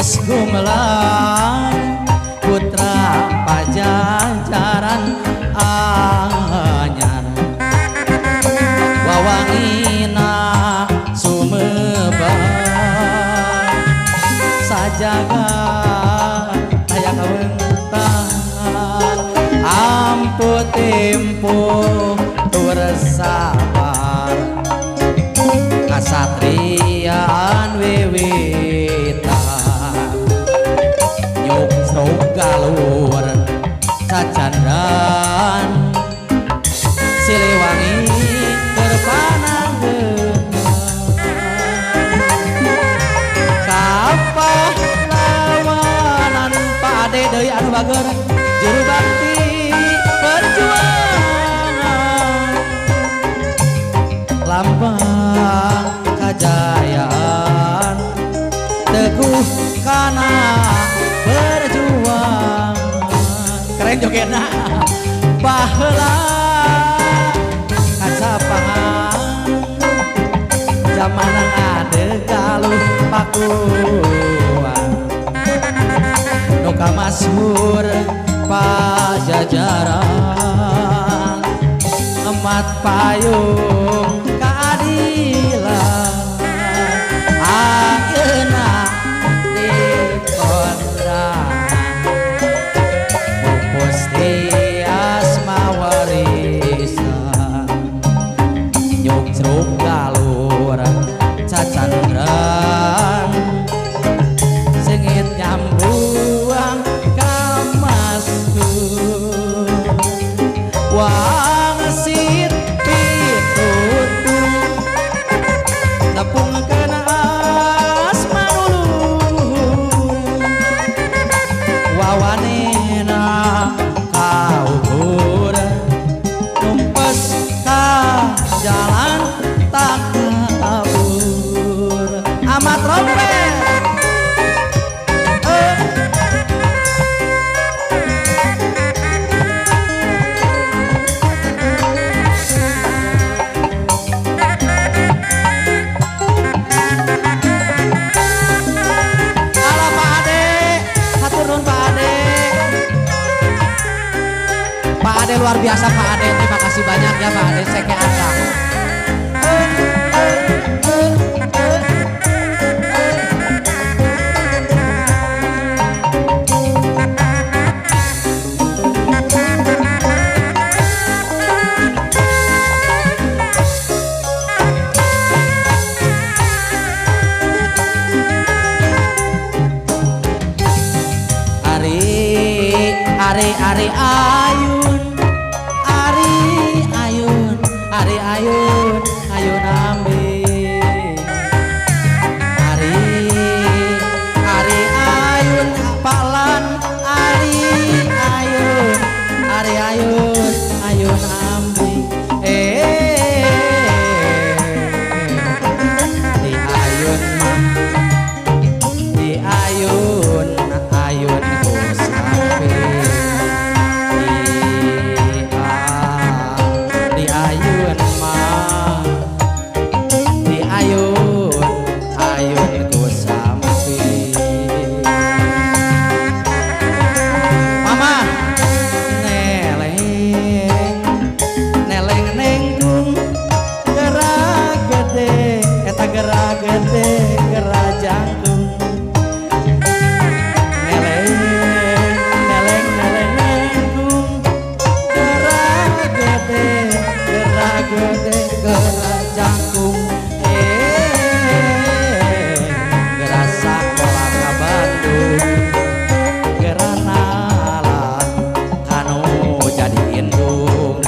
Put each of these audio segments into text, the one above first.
geus gumelang putra pajajaran anyar wawangina sumebar sajaga aya kawentar ampuh tempo tur sabar kasatrian wiwitan nyuk srog galur cacandran Siliwangi berpananggeun kapah lawanan pade deui anu bager juru bakti perjuangan lambang kajayaan teguh kana berjuang keren jogetna baheula kacapahan zamanang ade galuh pakuan nu kamasyhur pajajaran emat payung keadilan ayeuna dipondang pupus tias mawarisan nyuk srug galur cacandran sengit nyambuang kamaskeun wangsit pitutu nepungkeun asma nuluhur wawanena kauhur numpes ka jalan tak kabur amat trompet Pak Ade luar biasa Pak Ade, terima kasih banyak ya Pak Ade, seke Anda. Ari ayun ayun ambe ari ayun palan ari ayun ambe di ayun ku sampe di ayun ku sampe mama neleng nenggung gerak gede eta gerak gede gerak jangkung neleng nenggung gerak gede gerak jangkung gerak sakola ka Bandung gerak nalan kanu jadi indung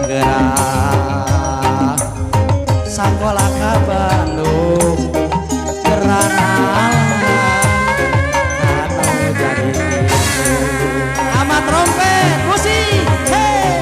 gerak sakola ka Bandung gerak nalan kanu jadi indung amat trompet musik hey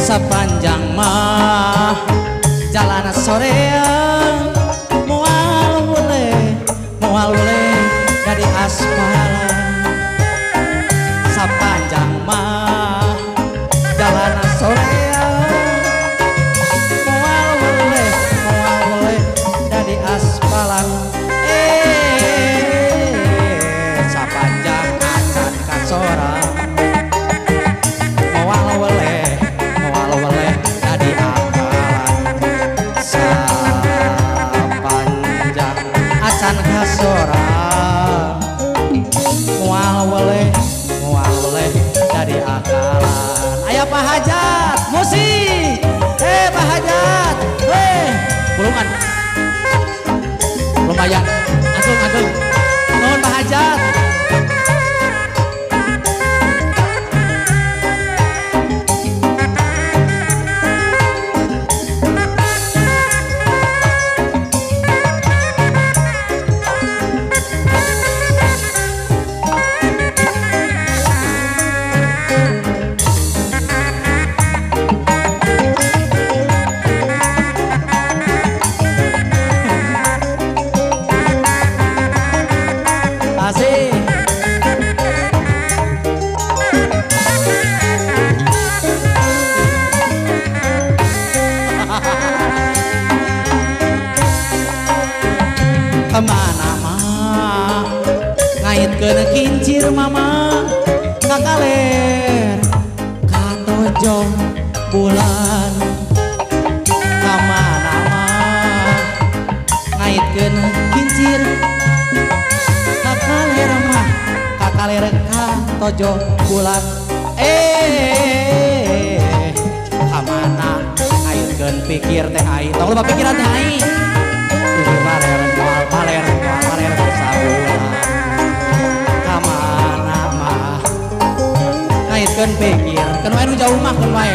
Sepanjang mah jalan soreang moal boleh dari aspal. Sepanjang mah jalan soreang moal boleh dari aspalan. Sepanjang acan kasorang moal boleh jadi akalan. Sepanjang acan kasorang moal boleh jadi akalan. Aya Pak Hajat musik, Pak Hajat, pulungan lumayan, agung nuhun Pak Hajat. Asik. Kemana mah ngaitkeun kincir mama kakaler katojong bulan. Kemana mah ngaitkeun kincir kakaler katojong bulan. Kamana ngaitkeun pikir teh ai tong loba pikiran teh ai. Paler sabulan. Kamana mah ngaitkeun pikir keun wae nu jauh mah keun wae.